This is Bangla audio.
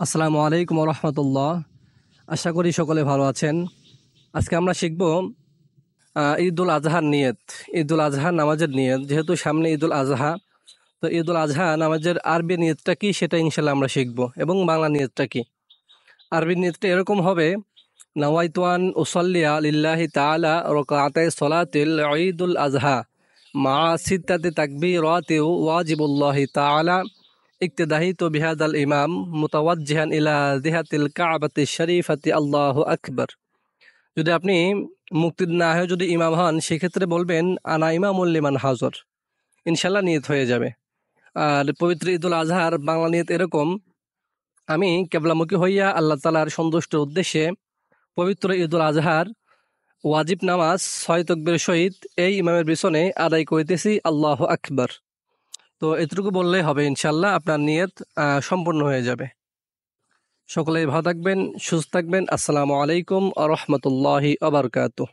আসসালামু আলাইকুম রহমতুল্লাহ। আশা করি সকলে ভালো আছেন। আজকে আমরা শিখব ঈদুল আজহার নিয়ত। ঈদুল আজহা নামাজের নিয়ত, যেহেতু সামনে ঈদুল আজহা, তো ঈদুল আজহা নামাজের আরবি নিয়তটা কি সেটা ইনশাল্লাহ আমরা শিখব, এবং বাংলা নিয়তটা কি। আরবি নিয়তটা এরকম হবে: নাওয়াইতু আন উসাল্লিয়া লিল্লাহি তাআলা রাকাতাই সলাতিল ঈদুল আজহা মা সিত্তাতি তাকবীরাতিন ওয়াজিবুল্লাহি তাআলা ইক্তিদাহিতু বিহাদাল ইমাম মুতাওয়াজ্জিহান ইলা জিহাতিল কাবাতি শরীফাতি আল্লাহু আকবার। যদি আপনি মুক্তির না হয়ে যদি ইমাম হন, সেক্ষেত্রে বলবেন আনা ইমামুল লিমান হাজর। ইনশাল্লাহ নিয়ত হয়ে যাবে। আর পবিত্র ঈদুল আজহার বাংলা নিয়ত এরকম: আমি কেবলামুখী হইয়া আল্লাহ তাআলার সন্তুষ্টির উদ্দেশ্যে পবিত্র ঈদুল আজহার ওয়াজিব নামাজ 6 তাকবীরের সহিত এই ইমামের পিছনে আদায় করিতেছি, আল্লাহু আকবার। তো এতটুকু বললেই হবে, ইনশাল্লাহ আপনার নিয়ত সম্পূর্ণ হয়ে যাবে। সকলেই ভালো থাকবেন, সুস্থ থাকবেন। আসসালামু আলাইকুম ওয়া রাহমাতুল্লাহি ওয়া বারাকাতুহু।